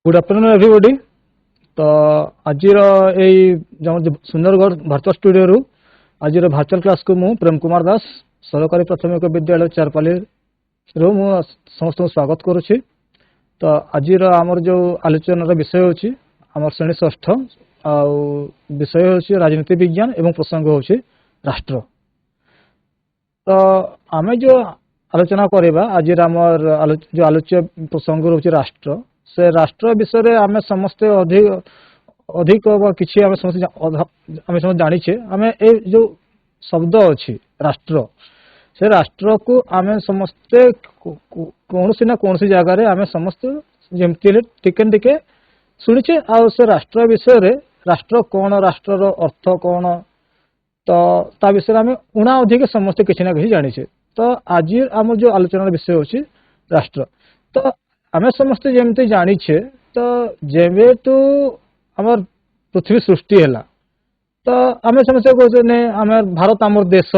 Good afternoon everybody. तो आज Sundargarh Bharat studio रु आज वर्चुअल क्लास को मु प्रेम कुमार दास सरकारी प्राथमिक विद्यालय चारपाली रु मु समस्त स्वागत करुच्ची। तो आज आमर जो आलोचनार विषय होची आमर श्रेणी षष्ठ विषय होची राजनीति विज्ञान एवं प्रसंग होची राष्ट्र। तो आम जो आलोचना करवा आज जो आलोच्य प्रसंग रोचे राष्ट्र से राष्ट्र विषय आम समस्ते अधिक किसी आम समस्त जानीचे आम ए जो शब्द अच्छी राष्ट्र से राष्ट्र को आम समस्ते कौन ना कौन जगार आम समस्त जमती टिके टिके शुणीचे आ से राष्ट्र विषय राष्ट्र कौन राष्ट्र अर्थ कौन तो ता विषय आम उणा अधिक समस्ते किसी ना किसी जानीचे। तो आज आम जो आलोचना विषय होची राष्ट्र। तो आम समस्ते जमती जानीचे तो जेहेतु आमर पृथ्वी सृष्टि है तो आम समस्ते कहते आम भारत आमर देश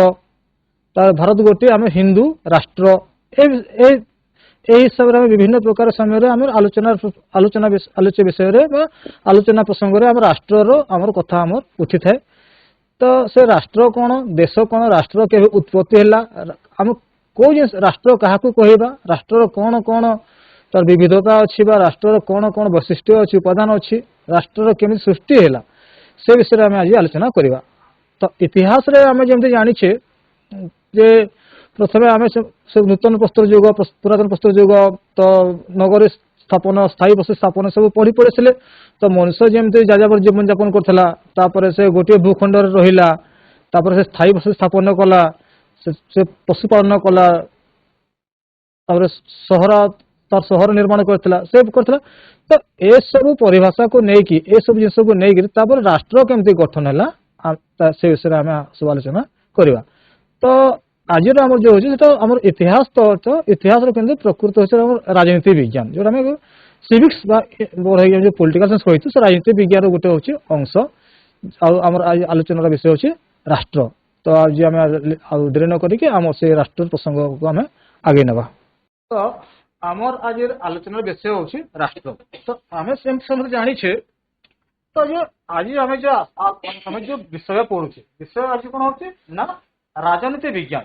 भारत गोटे आम हिंदू राष्ट्र हिसाब से विभिन्न प्रकार समय आम आलोच्य विषय आलोचना प्रसंग आम राष्ट्र आमर कथा आमर उठी थाए। तो से राष्ट्र कौन देश कौन राष्ट्र के उत्पत्ति है आम कौ राष्ट्र क्या कहवा राष्ट्र कौन कौन तार विविधता अच्छी राष्ट्र कौन कौन वैशिष्ट्य अच्छी उपादान अच्छी राष्ट्र केमी सृष्टि है से विषय में आज आलोचना करवा। तो इतिहास रे आम जमी जानीचे जे प्रथम आम नूतन प्रस्तर युग पुरातन प्रस्तर युग तो नगरी स्थापन स्थायी बस्ती स्थापन सब पढ़ी पड़े तो मनुष्य जमी जाजाबर जीवन यापन करता से गोटे भूखंड रहा से स्थायी बस्ती स्थापन कला से पशुपालन कला सहर तार सहर निर्माण करता से करता। तो ए सब परिभाषा को लेकिन ए सब जिन को लेकिन राष्ट्र केमती गठन है से विषय में सब आलोचना करवा। तो आज आम जो होम इतिहास तो इतिहास प्रकृत हो राजनीति विज्ञान जो आम सिविक्स जो पॉलिटिकल साइंस कही से राजनीति विज्ञान गोटे हूँ अंश आम आलोचनार विषय हूँ राष्ट्र। तो आज आम देरी न करके आम से राष्ट्र प्रसंग को आम आगे नवा। तो आमर आज आलोचनार विषय हूँ राष्ट्र। तो आम समझ जानीचे तो जो आज आम जो विषय पढ़ुचे विषय आज कौन हो ना राजनीति विज्ञान।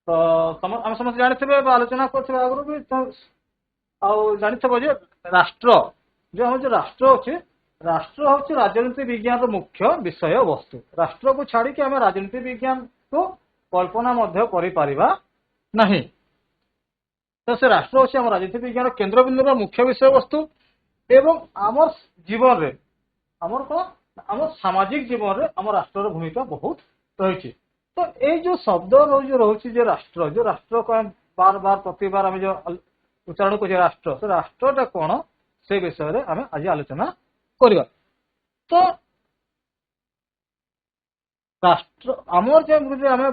तो आम समस्त जानी आलोचना कर आगु भी तो जानी राष्ट्र जो हम जो राष्ट्र अच्छे राष्ट्र हूँ राजनीति विज्ञान मुख्य विषय वस्तु। राष्ट्र को छाड़ी आम राजनीति विज्ञान को कल्पना नहीं। तो से राष्ट्र हूँ आम राजनीति विज्ञान केन्द्र बिंदु मुख्य विषय वस्तु एवं आम जीवन रे आमर कौन आम सामाजिक जीवन रे आम राष्ट्र भूमिका बहुत रही। तो ये जो शब्द रोचे जो राष्ट्र को बार बार प्रतिबार आम जो उच्चारण कर राष्ट्र से राष्ट्रटा कौन से विषय आम आज आलोचना करवा। तो राष्ट्र आमर जो आम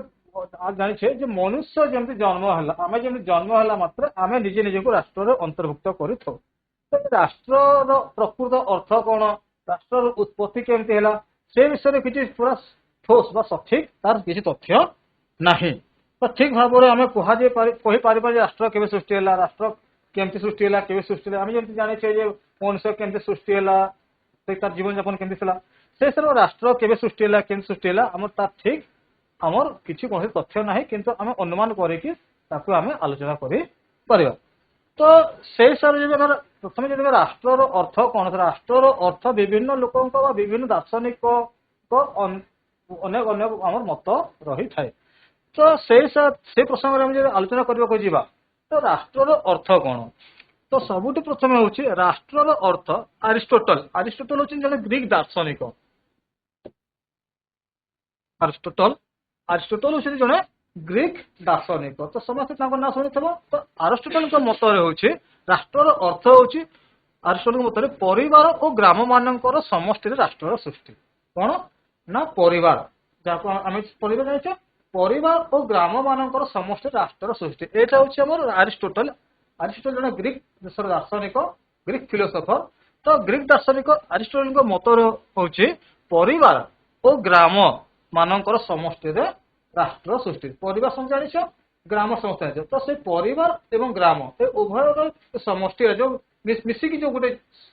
जानी जो मनुष्य जमी जन्म है आम जमी जन्म है मात्र आम निजे निजे को राष्ट्र अंतर्भुक्त कर। तो राष्ट्र प्रकृत अर्थ कौन राष्ट्र उत्पत्ति केमती है से विषय किसी पूरा ठोस बा सठिक तार किसी तथ्य नहीं। तो ठीक भाव में आम कहीपर राष्ट्र केवे सृष्टि है राष्ट्र केमती सृष्टि है केवे सृष्टि है आम जमी जाने मनुष्य केमती सृष्टि है तार जीवन यापन केमती से सब राष्ट्र केवे सृष्टि है केमती सृष्टि है आम तार ठीक आमर किसी कौन तथ्य ना किंतु आम अनुमान करके आम आलोचना कर। तो से हिसाब से प्रथम जो राष्ट्र अर्थ कौन राष्ट्र अर्थ विभिन्न लोकों विभिन्न दार्शनिक अनेक अनेक आम मत रही थाए। तो से प्रसंग में आलोचना करने जावा तो राष्ट्र अर्थ कौन तो सबुठ प्रथम हूँ राष्ट्र अर्थ अरिस्टोटल हूँ जड़े ग्रीक दार्शनिक अरिस्टोटल हूँ जड़े ग्रीक दार्शनिक। तो समस्त ना शुणी तो अरिस्टोटल मत हूँ राष्ट्र अर्थ हूँ अरिस्टोटल मत परिवार और ग्राम मानकर समष्टि राष्ट्र सृष्टि कौन ना परिवार जहाँ आम परिवार जाने परिवार और ग्राम मानकर समस्त राष्ट्र सृष्टि यहाँ हूँ अरिस्टोटल जड़े ग्रीक देशर दार्शनिक ग्रीक फिलोसोफर। तो ग्रीक दार्शनिक अरिस्टोटल मत हूँ परिवार और ग्राम मानकर समष्टि राष्ट्र सृष्टि परिवार समझ जानी ग्राम समस्त। तो से परिवार एवं ग्राम उभय समष्टि जो मिसिकी जो गोटे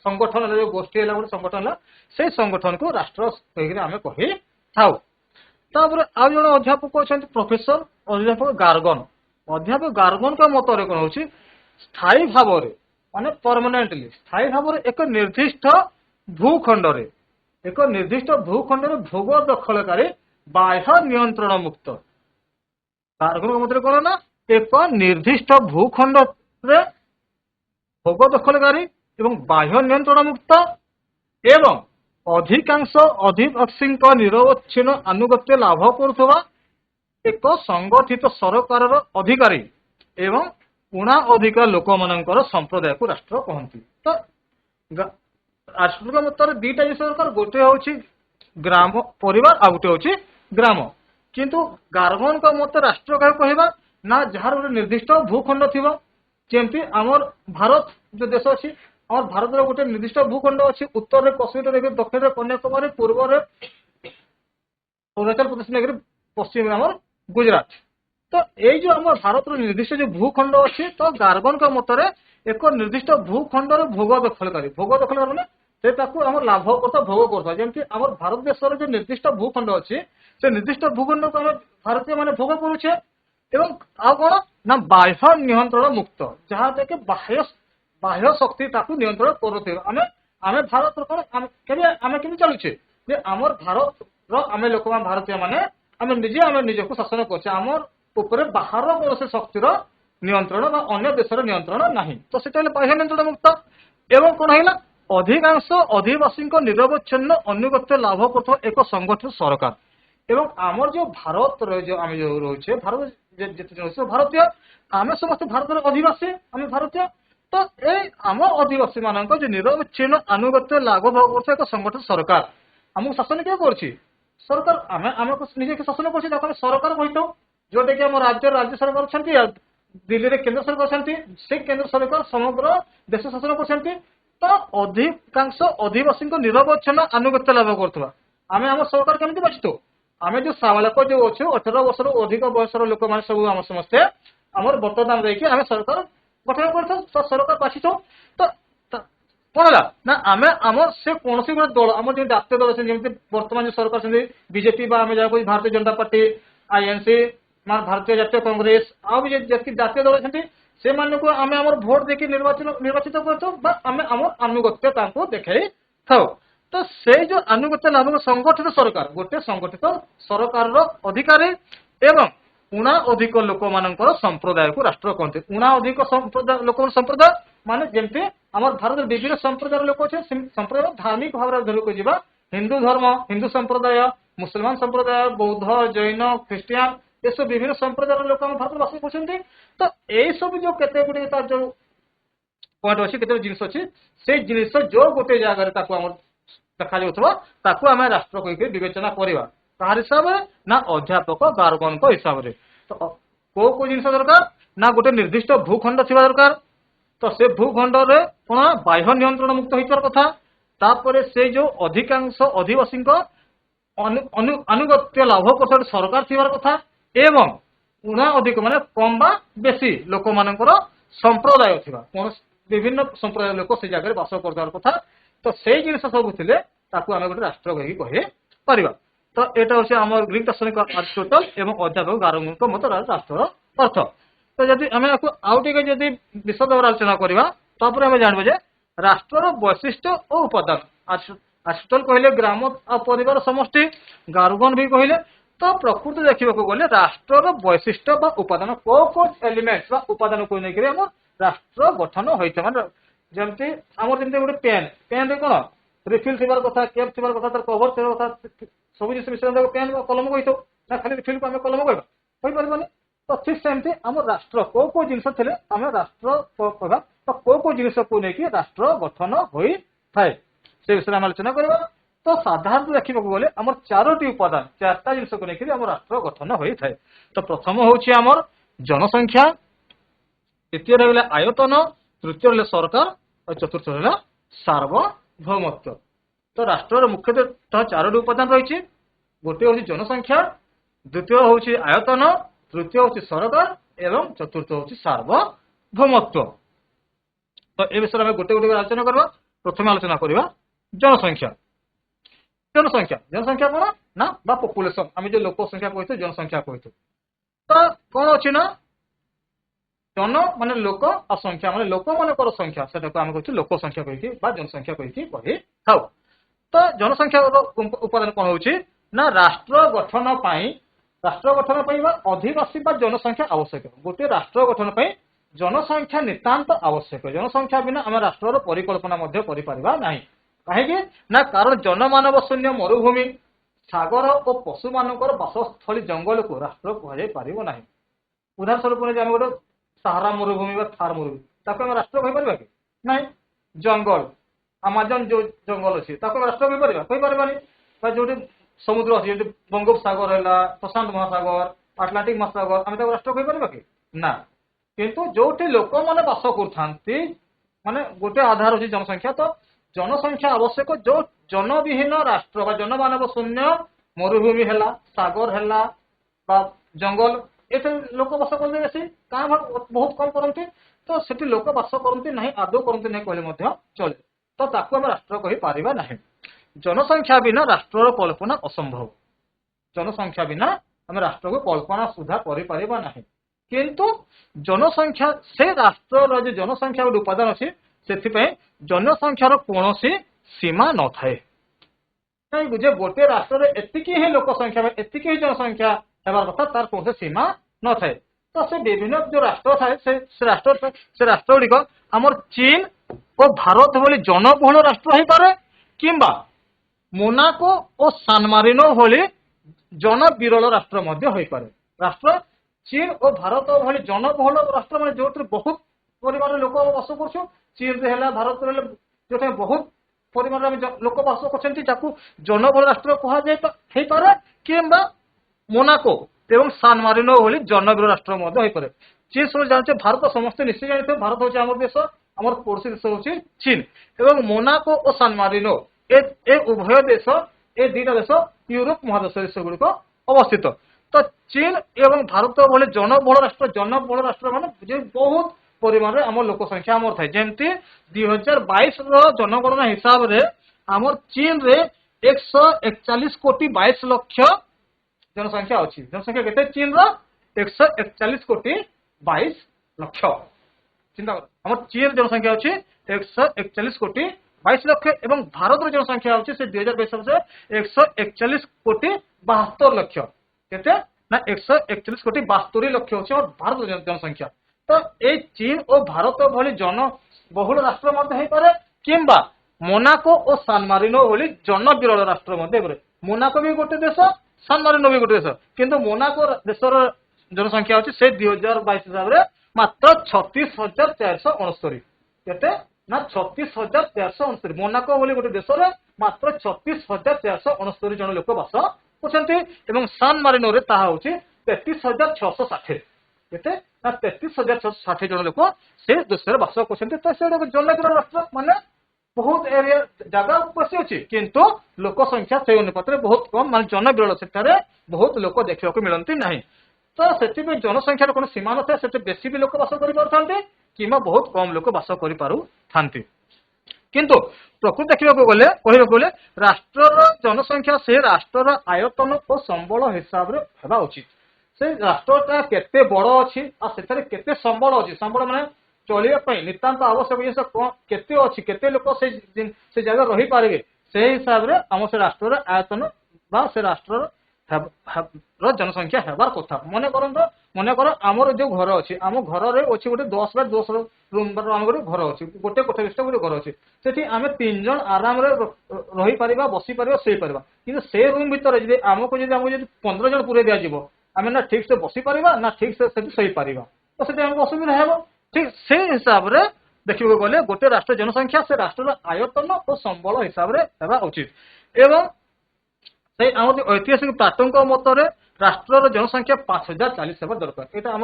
संगठन जो गोष्ठी है गोटे संगठन है से संगठन को राष्ट्र कहीकि आम कही था। तापर आउ जन अध्यापक अच्छा प्रोफेसर अध्यापक गार्गन। अध्यापक गार्गन का मतरे कौन हो स्थायी भाव माने परमानेंटली स्थायी भाव एक निर्दिष्ट भूखंड एक निर्दिष्ट भूखंड भोग दखलकारी बाह्य नियंत्रण मुक्त। गार्गन मतरे कौन ना एक निर्दिष्ट भूखंड भोग दखलकारी एवं बाह्य नियंत्रण मुक्त एवं अधिकांश अधिवासी निरवच्छिन्न आनुगत्य लाभ करुवा एक संगठित सरकार अधिकारी एवं उणा अधिकार लोक मानकर संप्रदाय को राष्ट्र कहती। तो राष्ट्र मत दुईटा जिन दरकार गोटे हूँ ग्राम परिवार आ गोटे हूँ ग्राम किंतु गार्गन का मत राष्ट्र क्या कहवा ना जार गोटे निर्दिष्ट भूखंड थी जमती आमर भारत जो देश अच्छी आम भारत गोटे निर्दिष्ट भूखंड अच्छी उत्तर में कश्मीर दक्षिण में कन्याकुमारी पूर्व में अरुणाचल प्रदेश नगर पश्चिम में आम गुजरात। तो यही जो आम भारत निर्दिष्ट जो भूखंड अच्छी तो गार्गन का मतरे एक निर्दिष्ट भूखंड भोग दखलकारी मैंने से आम लाभ करता भोग करता जमी आम भारत देश जो निर्दिष्ट भूखंड अच्छी से निर्दिष्ट भूखंड को आम भारतीय मैंने भोग करुचे एवं आ कौन ना बाह्य नियंत्रण मुक्त जहाँ देखे बाह्य शक्ति नियंत्रण करुवे आम भारत कौन आम के चलुचे आमर भारत आम लोक भारतीय माने आम निजे आम निजक शासन करछे आमर ऊपर बाहर कौन शक्तिर नियंत्रण अन्य देशर नियंत्रण नहीं। तो से बाह्य नियंत्रण मुक्त एवं कौन है अधिकांश अधिवासी निरवच्छिन्न अनुगत्य लाभ कर एक संगठित सरकार एवं आमर जो भारत जो आम जो रोचे भारत जिते भारतीय आम समस्त भारत अधिवासी आम भारतीय। तो ये आम अधिवासी मान जो निरवच्छिन्न अनुगत्य लाभ कर एक संगठित सरकार आमको शासन क्या कर सरकार आम आम निजे शासन कर सरकार कही था जोटा कि आम राज्य सरकार अच्छा दिल्ली में केंद्र सरकार अच्छा से केंद्र सरकार समग्र देश शासन कर। तो अधिकांश अधिवासी निरवच्छिन्न अनुगत्य लाभ करुवा आम आम सरकार केमती बाछू आम जो साबालक जो अच्छे 18 वर्ष अधिक बयसर लोक मैंने सब आम समस्ते आम मतदान देखिए आम सरकार गठन कर सरकार बाछी तो कौन है ना आम आम से कौन गोटे दल आम जो जातीय दल अच्छे बर्तमान जो सरकार बीजेपी जहाँ भारतीय जनता पार्टी आईएनसी भारतीय जातीय कांग्रेस आउ जातीय दल अच्छे से को आम आम भोट देखिए निर्वाचित कर अनुगत्य देखा था। तो से जो अनुगत्य लाभ संगठित सरकार गोटे संगठित सरकार अधिकारी एवं उणा अधिक लोक मानकर संप्रदाय को राष्ट्र कहते। उणा अधिक लोक संप्रदाय माने जमती आम भारत विभिन्न संप्रदाय लोक अच्छे संप्रदाय धार्मिक भाव धरक जा हिंदू धर्म हिंदू संप्रदाय मुसलमान संप्रदाय बौद्ध जैन ख्रीस्टियान ये सब विभिन्न संप्रदाय लोक आम भारत बास कर। तो यही सब जो केते गुटे जो पॉइंट अच्छी केते जिनिस अच्छी से जिनिस जो गोटे जगह देखा जाऊँ आम राष्ट्र कहीकि विवेचना करवा कहार हिसाब से ना अध्यापक गार्गन हिसाब से। तो कौ जिन दरकार ना गोटे निर्दिष्ट भूखंड थी दरकार तो से भूखंड कौन बाह्य नियंत्रण मुक्त होइबार कथा तापर से जो अधिकांश अधिवासी अनुगत्य लाभ कर सरकार थी कथा एवं उणा अधिक माने कम बा बेसी लोक मानकर संप्रदाय थी कौन विभिन्न संप्रदाय लोक से जगह बास कर कथा। तो से जिन सब थे आम गोटे राष्ट्र कही पार। तो यहाँ हूँ आम ग्रीक दार्शनिक अरिस्टोटल एवं अध्यापक गार्गन मत राष्ट्र अर्थ। तो जदि आम आउ टे जदि विशद आलोचना करवा तापर आम जानबे जे राष्ट्र वैशिष्ट्य और उपादान अरिस्टोटल कहले ग्राम और परिवार समष्टि गार्गन भी कहले। तो प्रकृति देखा गले राष्ट्र वैशिष्ट्य उपादान कौ एलिमेंट्स उपादान को लेकर आम राष्ट्र गठन होता है जमती आम जमी गोटे पेन पेन कौन रिफिल थी कथा कैप थी कथा तार कवर थी कथा सब जिन विषय पेन कलम कही ना खाली रिफिल को आम कलम कहपारे। तो ठीक सेमती आम राष्ट्र कौ जिन थे आम राष्ट्र कहवा तो कौ जिन को लेकिन राष्ट्र गठन होता है से विषय में आलोचना करवा। तो साधारण देखा गले आम चारोटी उपादान चार्टा जिन को लेकिन आम राष्ट्र गठन होता है। तो प्रथम हूँ आमर जनसंख्या द्वितीय रहा आयतन तृतीय रहा सरकार और चतुर्थ रहा सार्वभौमत्व। तो राष्ट्र मुख्यतः चारोटी उपादान रही गोटे हूँ जनसंख्या द्वितीय हूँ आयतन तृतीय हूँ सरकार एवं चतुर्थ हूँ सार्वभौमत्व। तो ए विषय में गोटे गोटे आलोचना करबा। प्रथम आलोचना करबा जनसंख्या। जनसंख्या जनसंख्या कौन ना बा पॉपुलेशन, आम जो लोक संख्या कहते जनसंख्या कहते। तो कौन अच्छी ना जन माने लोक और संख्या माने लोक मानकर संख्या से आम कहते लोक संख्या कहीकि बा जनसंख्या कहीकि कही थाउ। तो जनसंख्या उपादान कौन होची ना राष्ट्र गठन पाई बा अधिवासी बा जनसंख्या आवश्यक। गोटे राष्ट्र गठन पाई जनसंख्या नितांत आवश्यक। जनसंख्या बिना आम राष्ट्र परिकल्पना मध्य करि परिबा नाही। कहीं ना कारण जनमानव शून्य मरुभूमि सागर और पशु मानकर बासस्थली जंगल को राष्ट्र कह पारिबो नाही। उदाहरण स्वरूप आम गोटे सहारा मरुभूमि बा थार मरुभूमि ताको आम राष्ट्र कहि परिबा कि नाही। जंगल अमाजन जो जंगल अच्छी राष्ट्र कही पारे जो समुद्र अच्छी जो बंगोपसागर है प्रशांत महासागर आटलांटिक महासागर आम राष्ट्र कही पारे कि ना। किंतु जो लोक मैंने बास कर माने गोटे आधार अच्छी जनसंख्या। तो जनसंख्या आवश्यक जो जनविहीन राष्ट्र बा जनमानव शून्य मरुभूमि है सागर है जंगल ये लोक बास करते बेसी क्या बहुत कम करती। तो से लोक बास करती ना आदौ करती ना कहले चले। तो ताकू आम राष्ट्र कही पारिबा नाही। जनसंख्या बिना राष्ट्र कल्पना असंभव। जनसंख्या बिना आम राष्ट्र को कल्पना सुधा करि पारिबा नाही। किंतु जनसंख्या से राष्ट्र जो जनसंख्या गोटे उपादान अच्छी से जनसंख्यार कौन सीमा न थाए। कहीं गोटे राष्ट्र एतिकी ही लोक संख्या एतिकी ही जनसंख्या हेबार कथा तार कौन सीमा न थाए। तो से विभिन्न जो राष्ट्र थाए से राष्ट्र गुड़िक आमर चीन और भारत भली जनबहुल राष्ट्र हो पारे किंबा मोनाको और सान मारिनो भली जन विरल राष्ट्र मध्य हो पारे। राष्ट्र चीन और भारत भली जनबहुल राष्ट्र मान जो बहुत परिवार लोक बास कर चीन रे भारत जो बहुत परिवार लोक बास कर जनबहुल राष्ट्र कह पारे किंबा मोनाको एवं सान मारिनो भली जनविरल राष्ट्र मध्य हो पारे। चीन सब जानते भारत समस्त निश्चय जानते भारत हूँ आम देश आम पड़ोशी देश हूँ चीन एवं मोनाको और सान मारिनो ए उभय देश ए दुईटा देश यूरोप महादेश देश गुड़िक अवस्थित। तो चीन एवं भारत भले जनबहुल राष्ट्र मान बहुत परिमाण में आम लोक संख्या आम थाए जमती 2022 जनगणना हिसाब से आम चीन रे 141 कोटी 22 लक्ष जनसंख्या अच्छी। जनसंख्या केते चीन रो 141 कोटी 22 लक्ष। चिंता कर आम चीन जनसंख्या अच्छी 141 कोटी 22 लक्ष एवं भारत जनसंख्या अच्छी से 2022 से 141 कोटी 72 लक्ष केते ना 141 कोटी 72 लक्ष अच्छे और भारत जनसंख्या। तो ये चीन और भारत भली जन बहुल राष्ट्र मध्य हो पारे किंबा मोनाको और सान मारिनो भली जन विरल राष्ट्र मध्य। मोनाको भी गोटे देश सान मारिनो भी गोटे देश किंतु मोनाको देशर जनसंख्या अच्छी से 2022 हिसाब से मात्र 36,469 केते ना 36,469। मोनाको बोली गोटे देश में मात्र 36,469 जन लोक बास कर सान मारिनो रे ताहा होची 33,660 केते ना 33,660 जन लोक से देश में बास कर। तो से जनविरल राष्ट्र माने बहुत एरिया जगह बसी अच्छी किंतु लोक संख्या से अनुपात बहुत कम मान जनविरल से बहुत लोक देखा मिलती ना। तो से जनसंख्यार कौन सीमा न था बेसी भी लोक बास कर कि बहुत कम लोक बास कर। किंतु प्रकृत देखा गले कहले राष्ट्र जनसंख्या से राष्ट्र आयतन और संबल हिसाब से होगा उचित। से राष्ट्रटा केते बड़ अच्छी केते संबल अच्छी संबल माने चलिए नितांत आवश्यक जिन केते अच्छी केते लोक से जगह रही पारे से हिसाब से आम से राष्ट्र आयतन बा से राष्ट्र जनसंख्या हेबार कथा। मन कर आमर जो घर अच्छी आम घर अच्छी गोटे 10 बाय 10 रूम आम गोटे घर अच्छी गोटे कोठा विशिष्ट गोटे घर अच्छी से आम 3 जन आराम रही पार बसी पार शोई पार कि से रूम भितर जब आमको 15 जन पूरे दिज्व आम ना ठीक से बसी पार ना ठीक से शोई पार तो से असुविधा है। ठीक से हिसाब से देखा गले गोटे राष्ट्र जनसंख्या से राष्ट्र आयतन और संबल हिसाब से उचित। एवं से आम ऐतिहासिक प्लाटों मतरे राष्ट्र जनसंख्या 5040 होगा दरकार। यहाँ आम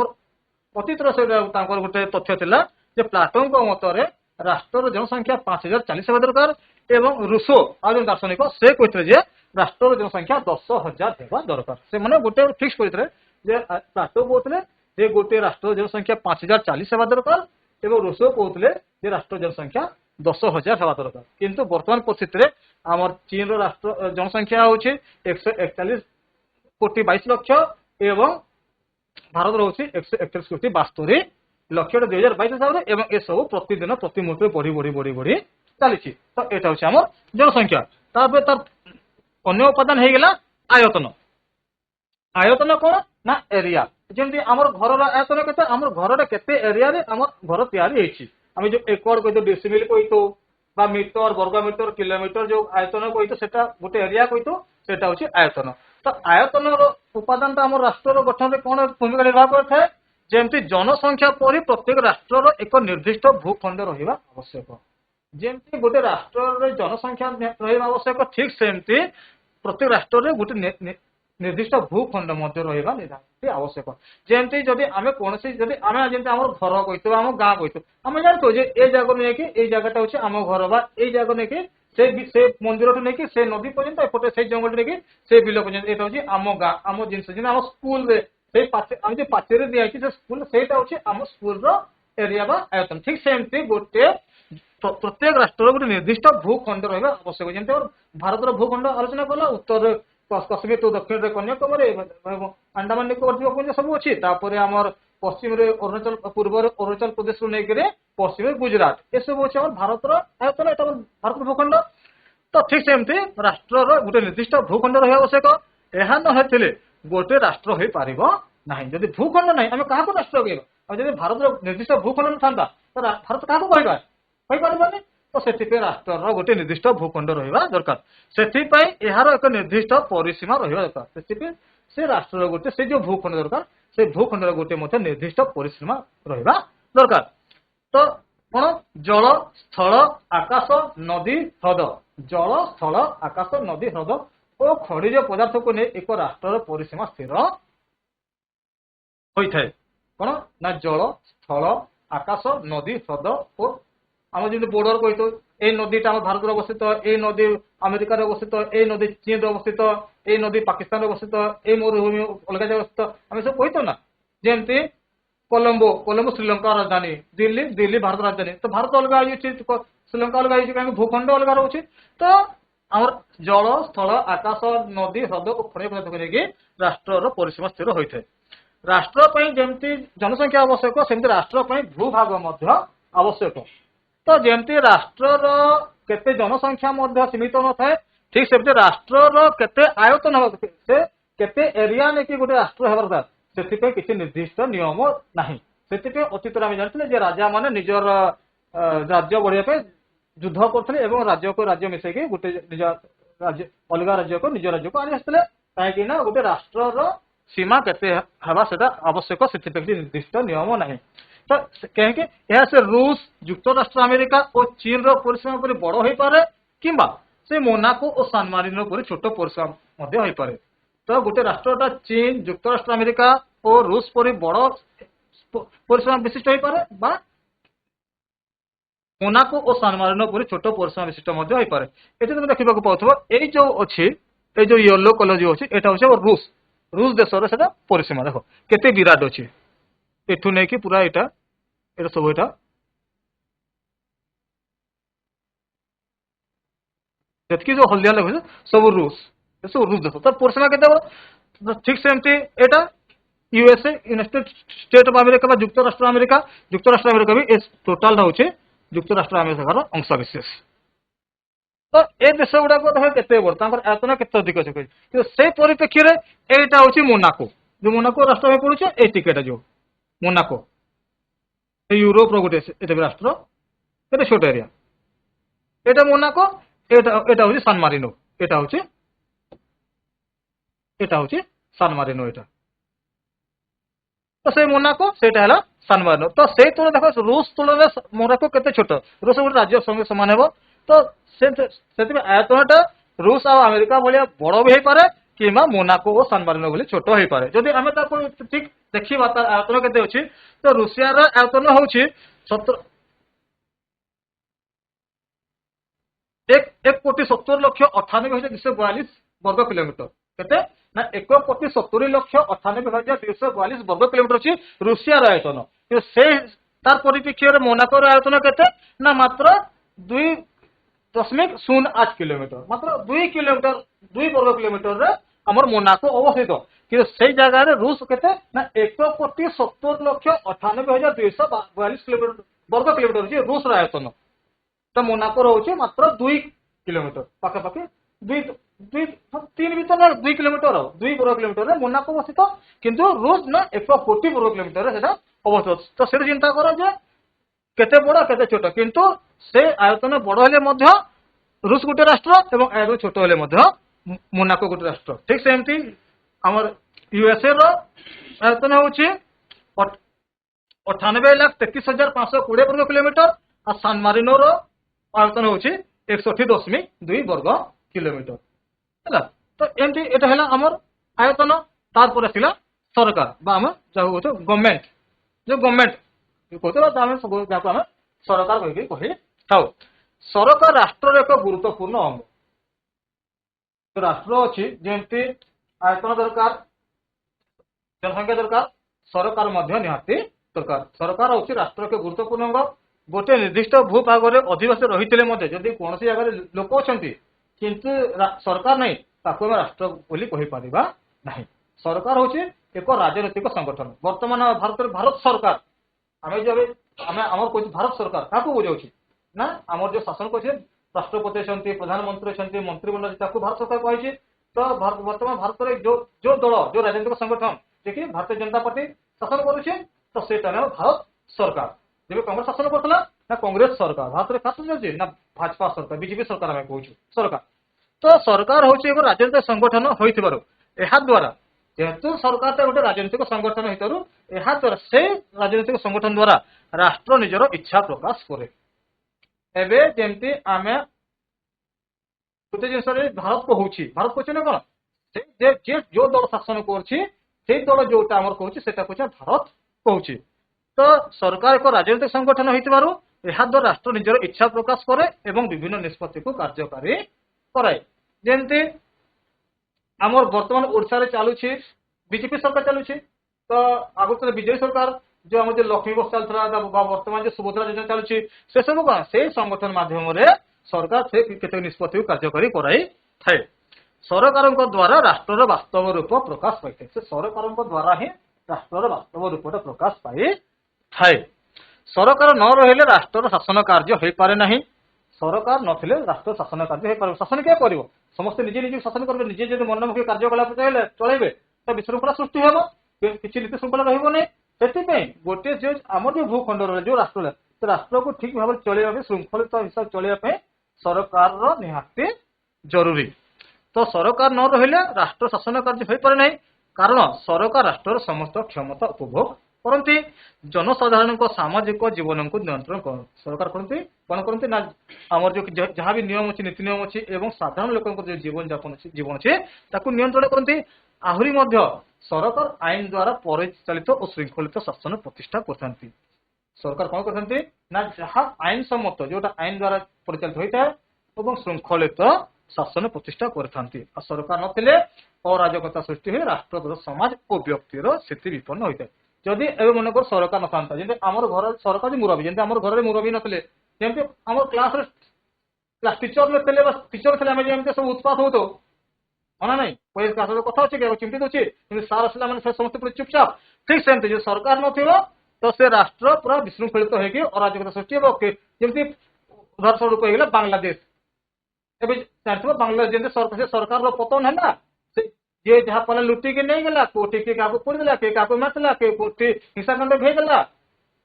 अतीतर से गोटे तथ्य थिला जे प्लाटों मतरे राष्ट्र जनसंख्या 5040 होगा दरकार एवं रूसो आ जो दार्शनिक से कहते राष्ट्र जनसंख्या 10,000 होगा दरकार। से मैंने गोटे फिक्स करते प्लाटो कहते जे गोटे राष्ट्र जनसंख्या 5040 होगा दरकार এবং রুশিও কହୁଥିଲେ যে রাষ্ট্র জনসংখ্যা 10,000 হওয়া দরকার কিন্তু বর্তমান পরিস্থিতিরে আমার চীন রাষ্ট্র জনসংখ্যা হচ্ছে 141 কোটি 22 লক্ষ এবং ଭାରତ ରହୁଛି 131 କୋଟି 72 ଲକ୍ଷ 2022 ହିସାବରେ ଏବଂ ଏସବୁ ପ୍ରତିଦିନ ପ୍ରତି ମୁହୂର୍ତ୍ତରେ ବଢି ବଢି ବଢି ବଢି ଚାଲିଛି। ତ ଏଇଟା ହଉଛି ଆମର ଜନସଂଖ୍ୟା। ତାପରେ ତାର ଅନ୍ୟ ଉପାଦାନ ହେଇଗଲା ଆୟତନ। ଆୟତନ କଣ ନା ଏରିଆ। ଯେମିତି ଆମର ଘରର ଆୟତନ କେତେ, ଆମର ଘରର କେତେ ଏରିଆରେ ଆମର ଘର ତିଆରି ହେଇଛି। ଆମେ ଯୋଉ ଏକର କହିଥାଉ, ଡେସିମିଲ କହିଥାଉ বা ମିଟର ବର୍ଗ ମିଟର କିଲୋମିଟର ଯୋଉ ଆୟତନ କହିଥାଉ ସେଟା ଗୋଟେ ଏରିଆ କହିଥାଉ, ସେଟା ହଉଛି ଆୟତନ। ତ ଆୟତନର ଉପାଦାନଟା ଆମର ରାଷ୍ଟ୍ରର ଗଠନରେ କଣ ଭୂମିକା ନିର୍ବାହ କରିଥାଏ? ଯେମିତି ଜନସଂଖ୍ୟା ପରି ପ୍ରତ୍ୟେକ ରାଷ୍ଟ୍ରର ଏକ ନିର୍ଦ୍ଦିଷ୍ଟ ଭୂଖଣ୍ଡ ରହିବା ଆବଶ୍ୟକ। ଯେମିତି ଗୋଟେ ରାଷ୍ଟ୍ରରେ ଜନସଂଖ୍ୟା ରହିବା ଆବଶ୍ୟକ, ଠିକ ସେମିତି ପ୍ରତ୍ୟେକ ରାଷ୍ଟ୍ରରେ ଗୋଟେ ନିର୍ଦ୍ଦିଷ୍ଟ ଭୂଖଣ୍ଡ ମଧ୍ୟ ରହିବା ନିହାତି ଆବଶ୍ୟକ। ଯେମିତି ଯଦି ଆମେ କୌଣସି ଯଦି ଆମେ ଯେମିତି ଆମର ଘର କହିଥିବା, ଆମ ଗାଁ କହିଥିବୁ, ଆମେ ଜାଣିଥିବୁ ଯେ ଏ ଜାଗାରୁ ନେଇକି ଏଇ ଜାଗାଟା ହଉଛି ଆମ ଘର ବା ଏଇ ଜାଗା ନେଇକି ସେ ମନ୍ଦିରଠୁ ନେଇକି ସେ ନଦୀ ପର୍ଯ୍ୟନ୍ତ, ଏପଟେ ସେଇ ଜଙ୍ଗଲଠୁ ନେଇକି ସେ ବିଲ ପର୍ଯ୍ୟନ୍ତ, ଏଇଟା ହଉଛି ଆମ ଗାଁ ଆମ ଜିନିଷ। ଯେମିତି ଆମ ସ୍କୁଲରେ ସେଇ ଆମେ ଯୋଉ ପାଚେରୀ ଦିଆହେଇଛି ସେ ସ୍କୁଲ, ସେଇଟା ହଉଛି ଆମ ସ୍କୁଲର ଏରିଆ ବା ଆୟତନ। ଠିକ ସେମିତି ଗୋଟେ ପ୍ରତ୍ୟେକ ରାଷ୍ଟ୍ରର ଗୋଟେ ନିର୍ଦ୍ଦିଷ୍ଟ ଭୂଖଣ୍ଡ ରହିବା ଆବଶ୍ୟକ। ଯେମିତି ଭାରତର ଭୂଖଣ୍ଡ ଆଲୋଚନା କଲା, ଉତ୍ତରରେ କାଶ୍ମୀର ତ ଦକ୍ଷିଣରେ କନ୍ୟାକୁମାରୀ, ଆଣ୍ଡାମାନ ନିକୋବର ଦ୍ୱୀପପୁଞ୍ଜ ସବୁ ଅଛି। ତାପରେ ଆମର ପଶ୍ଚିମରେ ଅରୁଣାଚଳ, ପୂର୍ବରେ ଅରୁଣାଚଳ ପ୍ରଦେଶରୁ ନେଇକରି ପଶ୍ଚିମରେ ଗୁଜରାଟ, ଏସବୁ ଅଛି ଆମର ଭାରତର ଆୟତନ, ଏଟା ଭାରତର ଭୂଖଣ୍ଡ। ତ ଠିକ ସେମିତି ରାଷ୍ଟ୍ରର ଗୋଟେ ନିର୍ଦ୍ଦିଷ୍ଟ ଭୂଖଣ୍ଡ ରହିବା ଆବଶ୍ୟକ। ଏହା ନ ହେଇଥିଲେ ଗୋଟେ ରାଷ୍ଟ୍ର ହୋଇପାରିବ ନାହିଁ। ଯଦି ଭୂଖଣ୍ଡ ନାହିଁ ଆମେ କାହାକୁ ରାଷ୍ଟ୍ର କହିବା? ଆଉ ଯଦି ଭାରତର ନିର୍ଦ୍ଦିଷ୍ଟ ଭୂଖଣ୍ଡ ନଥାନ୍ତା ତ ଭାରତ କାହାକୁ କହିବା? କହିପାରିବାନି। ତ ସେଥିପାଇଁ ରାଷ୍ଟ୍ରର ଗୋଟେ ନିର୍ଦ୍ଦିଷ୍ଟ ଭୂଖଣ୍ଡ ରହିବା ଦରକାର। ସେଥିପାଇଁ ଏହାର ଏକ ନିର୍ଦ୍ଦିଷ୍ଟ ପରିସୀମା ରହିବା ଦରକାର। ସେଥିପାଇଁ ସେ ରାଷ୍ଟ୍ରର ଗୋଟେ ସେ ଯୋଉ ଭୂଖଣ୍ଡ ଦରକାର, ସେ ଭୂଖଣ୍ଡର ଗୋଟେ ମଧ୍ୟ ନିର୍ଦ୍ଦିଷ୍ଟ ପରିସୀମା ରହିବା ଦରକାର। ତ କଣ? ଜଳ, ସ୍ଥଳ, ଆକାଶ, ନଦୀ, ହ୍ରଦ। ଜଳ, ସ୍ଥଳ, ଆକାଶ, ନଦୀ, ହ୍ରଦ ଓ ଖଣିଜ ପଦାର୍ଥକୁ ନେଇ ଏକ ରାଷ୍ଟ୍ରର ପରିସୀମା ସ୍ଥିର ହୋଇଥାଏ। କଣ ନା ଜଳ, ସ୍ଥଳ, ଆକାଶ, ନଦୀ, ହ୍ରଦ ଓ ଆମର ଯେମିତି ବୋର୍ଡର କହିଥାଉ, ଏଇ ନଦୀଟା ଆମ ଭାରତରେ ଅବସ୍ଥିତ, ଏଇ ନଦୀ ଆମେରିକାରେ ଅବସ୍ଥିତ, ଏଇ ନଦୀ ଚୀନରେ ଅବସ୍ଥିତ, ଏଇ ନଦୀ ପାକିସ୍ତାନରେ ଅବସ୍ଥିତ, ଏଇ ମରୁଭୂମି ଅଲଗା ଜାଗାରେ ଅବସ୍ଥିତ, ଆମେ ସବୁ କହିଥାଉ ନା। ଯେମିତି କଲମ୍ବୋ ଶ୍ରୀଲଙ୍କା ରାଜଧାନୀ, ଦିଲ୍ଲୀ ଭାରତ ରାଜଧାନୀ। ତ ଭାରତ ଅଲଗା ହେଇଛି, ଶ୍ରୀଲଙ୍କା ଅଲଗା ହେଇଛି, କାହିଁକି ଭୂଖଣ୍ଡ ଅଲଗା ରହୁଛି। ତ ଆମର ଜଳ, ସ୍ଥଳ, ଆକାଶ, ନଦୀ, ହ୍ରଦ ଓ ଖଣିଜ ପଦାର୍ଥକୁ ନେଇକି ରାଷ୍ଟ୍ରର ପରିସୀମା ସ୍ଥିର ହୋଇଥାଏ। ରାଷ୍ଟ୍ର ପାଇଁ ଯେମିତି ଜନସଂଖ୍ୟା ଆବଶ୍ୟକ, ସେମିତି ରାଷ୍ଟ୍ର ପାଇଁ ଭୂଭାଗ ମଧ୍ୟ ଆବଶ୍ୟକ। ତ ଯେମିତି ରାଷ୍ଟ୍ରର କେତେ ଜନସଂଖ୍ୟା ମଧ୍ୟ ସୀମିତ ନଥାଏ, ଠିକ ସେମିତି ରାଷ୍ଟ୍ରର କେତେ ଆୟତନ ହବ, ସେ କେତେ ଏରିଆ ନେଇକି ଗୋଟେ ରାଷ୍ଟ୍ର ହେବାର ଦରକାର, ସେଥିପାଇଁ କିଛି ନିର୍ଦ୍ଦିଷ୍ଟ ନିୟମ ନାହିଁ। ସେଥିପାଇଁ ଅତୀତରେ ଆମେ ଜାଣିଥିଲେ ଯେ ରାଜା ମାନେ ନିଜର ରାଜ୍ୟ ବଢିବା ପାଇଁ ଯୁଦ୍ଧ କରୁଥିଲେ ଏବଂ ରାଜ୍ୟକୁ ରାଜ୍ୟ ମିଶେଇକି ଗୋଟେ ନିଜ ରାଜ୍ୟ ଅଲଗା ରାଜ୍ୟକୁ ନିଜ ରାଜ୍ୟକୁ ଆଣି ଆସିଥିଲେ। କାହିଁକି ନା ଗୋଟେ ରାଷ୍ଟ୍ରର ସୀମା କେତେ ହେବା ସେଟା ଆବଶ୍ୟକ, ସେଥିପାଇଁ କିଛି ନିର୍ଦ୍ଦିଷ୍ଟ ନିୟମ ନାହିଁ। ତ କାହିଁକି ଏହା ସେ ରୁଷ, ଯୁକ୍ତରାଷ୍ଟ୍ର ଆମେରିକା ଓ ଚୀନର ପରିସୀମା ପରି ବଡ ହୋଇପାରେ କିମ୍ବା ସେ ମୋନାକୋ ଓ ସାନ ମାରିନୋ ପରି ଛୋଟ ପରିସୀମା ମଧ୍ୟ ହୋଇପାରେ। ତ ଗୋଟେ ରାଷ୍ଟ୍ରଟା ଚୀନ, ଯୁକ୍ତରାଷ୍ଟ୍ର ଆମେରିକା ଓ ରୁଷ ପରି ବଡ ପରିସୀମା ବିଶିଷ୍ଟ ହୋଇପାରେ ବା ମୋନାକୋ ଓ ସାନ ମାରିନୋ ପରି ଛୋଟ ପରିସୀମା ବିଶିଷ୍ଟ ମଧ୍ୟ ହୋଇପାରେ। ଏଠି ତମେ ଦେଖିବାକୁ ପାଉଥିବ, ଏଇ ଯୋଉ ଅଛି, ଏଇ ଯୋଉ ୟେଲୋ କଲର ଯୋଉ ଅଛି, ଏଇଟା ହଉଛି ରୁଷ ଦେଶର ସେଟା ପରିସୀମା। ଦେଖ କେତେ ବିରାଟ ଅଛି, ଏଠୁ ନେଇକି ପୁରା ଏଇଟା ସବୁ ଏଇଟା ଯେତିକି ଯୋଉ ହଳଦିଆ ଲାଗୁଛି ସବୁ ରୁଷ ଦେଶ, ତାର ପରିସୀମା କେତେ ବଡ। ଠିକ ସେମିତି ଏଇଟା USA, United state of America ବା ଯୁକ୍ତରାଷ୍ଟ୍ର ଆମେରିକା ବି ଏ ଟୋଟାଲ ହଉଛି ଯୁକ୍ତରାଷ୍ଟ୍ର ଆମେରିକାର ଅଂଶ ବିଶେଷ। ତ ଏ ଦେଶ ଗୁଡାକ ଦେଖ କେତେ ବଡ, ତାଙ୍କର ଆୟତନ କେତେ ଅଧିକ ଅଛି। କିନ୍ତୁ ସେଇ ପରିପ୍ରେକ୍ଷୀରେ ଏଇଟା ହଉଛି ମୋନାକୋ, ଯୋଉ ମୋନାକୋ ରାଷ୍ଟ୍ର ଭାବେ ପଡୁଛି, ଏଇ ଟିକେଟା ଯୋଉ ମୋନାକୋ, ୟୁରୋପର ଗୋଟେ ଏଟା ବି ରାଷ୍ଟ୍ର, କେତେ ଛୋଟ ଏରିଆ। ଏଇଟା ମୋନାକୋ, ଏଇଟା ହଉଛି ସାନ ମାରିନୋ, ଏଇଟା ହଉଛି ସାନ ମାରିନୋ। ଏଇଟା ତ ସେଇ ମୋନାକୋ, ସେଇଟା ହେଲା ସାନ ମାରିନୋ। ତ ସେଇ ତୁଳନାରେ ଦେଖ ରୁଷ ତୁଳନାରେ ମୋନାକୋ କେତେ ଛୋଟ, ରୁଷ ଗୋଟେ ରାଜ୍ୟ ସଙ୍ଗେ ସମାନ ହେବ। ତ ସେଥିପାଇଁ ଆୟତନଟା ରୁଷ ଆଉ ଆମେରିକା ଭଳିଆ ବଡ ବି ହେଇପାରେ କିମ୍ବା ମୋନାକୋ ଓ ସାନ ମାରିନୋ ଭଳି ଛୋଟ ହେଇପାରେ। ଯଦି ଆମେ ତାକୁ ଠିକ ଦେଖିବା ତାର ଆୟତନ କେତେ ଅଛି, ତ ରୁଷିଆର ଆୟତନ ହଉଛି 1,70,98,242 ବର୍ଗ କିଲୋମିଟର। କେତେ ନା 1,70,98,242 ବର୍ଗ କିଲୋମିଟର ଅଛି ରୁଷିଆର ଆୟତନ। କିନ୍ତୁ तार परिप्रेक्षी मोनाकोर आयतन केते ना मात्र 2.08 किलोमीटर मात्र 2 किलोमीटर 2 वर्ग किलोमीटर रे हमर मोनाको अवस्थित कि से जगह रूस केते ना 1,70,98,242 किलोमीटर वर्ग किलोमीटर जे रूस आयतन तो मोनाको रोचे मात्र 2 किलोमीटर पाखे पाखे 3 भीतर 2 किलोमीटर 2 वर्ग किलोमीटर रे मोनाको अवस्थित किंतु रूस ना 1 कोटी वर्ग किलोमीटर रे सेटा अवस्थित तो से चिंता करो जे केते बड़ केते छोट किंतु से आयतन बड़ हेले मध्य रूस गोटे राष्ट्र एवं आयतन छोट हेले मध्य मोनाको गोटे राष्ट्र ठीक सेमती हमर यूएसए रो आयतन होची 98,33,520 वर्ग किलोमीटर और सान मारिनो रो आयतन होची 61.2 वर्ग किलोमीटर हैला तो एमती एटा हैला हमर आयतन तार पर आसिला सरकार बा हम जाऊ होतो गवर्नमेंट जो गवर्नमेंट कहते बा हम सब जाको हम सरकार कहि थाउ सरकार राष्ट्र एक गुरुत्वपूर्ण अंग राष्ट्र अच्छी जमती आयतन दरकार जनसंख्या दरकार सरकार मध्य निहाती दरकार सरकार हूँ राष्ट्र एक गुरुत्वपूर्ण अंग गोटे निर्दिष्ट भूभाग में अधिवासी रही जदि कौन जगह लोक अच्छा किंतु सरकार नहीं ताको राष्ट्र बोली कहि परिबा नहीं सरकार हूँ एक राजनैतिक संगठन वर्तमान भारत सरकार आम जब आम भारत सरकार क्या बुझाऊ ना आम जो शासन कर राष्ट्रपति अच्छा प्रधानमंत्री अच्छा मंत्रिमंडल भारत सरकार कही तो वर्तमान भारत में जो दल जो राजनीतिक संगठन देखिए भारतीय जनता पार्टी शासन करुचे तो से भारत सरकार जब कांग्रेस शासन करता ना कांग्रेस सरकार भारत में खास चलती ना भाजपा सरकार बीजेपी सरकार आम कहूँ सरकार तो सरकार हूँ एक राजनीतिक संगठन होद्वारा जेहेतु सरकार गोटे राजनीतिक संगठन द्वारा से राजनीतिक संगठन द्वारा राष्ट्र निजर इच्छा प्रकाश करे एबे जेमती आमे गोटे जिन भारत कहूँ भारत कहते ना कौन जे जो दल शासन कर दल जोटा आम कहूँ भारत कहूँ तो सरकार एक राजनीतिक संगठन होद्वारा राष्ट्र निजर इच्छा प्रकाश करे एवं विभिन्न निष्पत्ति को कार्यकारी कराए जेमती आमर वर्तमान ओडिशा रे चलुछि बीजेपी सरकार चलुछि तो आगुरी बीजेपी सरकार जो आम लक्ष्मी बस चलता वर्तमान जो सुभद्रा योजना चलुछि से सब कौन से संगठन माध्यम सरकार से केते निष्पत्ति कार्यकारी कराई थाए सरकार द्वारा राष्ट्र वास्तव रूप प्रकाश पाई से सरकार द्वारा ही राष्ट्र वास्तव रूप प्रकाश पाई थाए सरकार न रहिले राष्ट्र शासन कार्य हो पारे नहीं सरकार नथिले राष्ट्र शासन कार्य हो पारे शासन क्या कर समस्त निजे निजे शासन करेंगे निजे जब मनमुखी कार्यकलाप चलेबे तो विशृंखला सृष्टि हम किसी नीति श्रृंखला रही से गोटे जो आम जो भूखंड रहा जो राष्ट्र से राष्ट्र को ठीक भाव चलने श्रृंखलित हिसाब चलने सरकार निहाती जरूरी तो सरकार न रहिले राष्ट्र शासन कार्य हो पारे नहीं कारण सरकार राष्ट्र समस्त क्षमता उपभोग करती जनसाधारण सामाजिक जीवन को नियंत्रण कर सरकार करती कौन करती ना आमर जो जहाँ भी नियम अच्छी नीति नियम अच्छी एवं साधारण लोक जो जीवन जापन जीवन अच्छे नियंत्रण करती आहरी मध्य सरकार आईन द्वारा परिचालित और श्रृंखलित शासन प्रतिष्ठा करती सरकार कौन करती ना जहाँ आईन सम्मत जोटा आईन द्वारा परिचालित होता है और श्रृंखलित शासन प्रतिष्ठा करती सरकार नथिले अराजकता सृष्टि हुए राष्ट्र समाज और व्यक्तिर स्थिति विपन्न होता है जदि ए मनकर सरकार न था जमी आम घर सरकार मुरबी जमी आम घर मुरबी नथिले जमी आम क्लास टीचर टीचर थे जमी सब उत्पात हो ना नहीं कोई कथा अच्छे चिंतित अच्छे सार आसला मैंने समस्त पूरे चुपचाप ठीक सेमती जो सरकार न तो से राष्ट्र पूरा विशृंखलित होगी अराजकता सृष्टि जमी उदाहरण स्वरूप कहीगला बांग्लादेश एवं जानते बांग्लादेश सरकार पतन है जे जहाँ पहले लुटिक नहीं गला कोटी के क्या पड़ेगा के क्या मारला के कोटी हिंसाकांड भेगला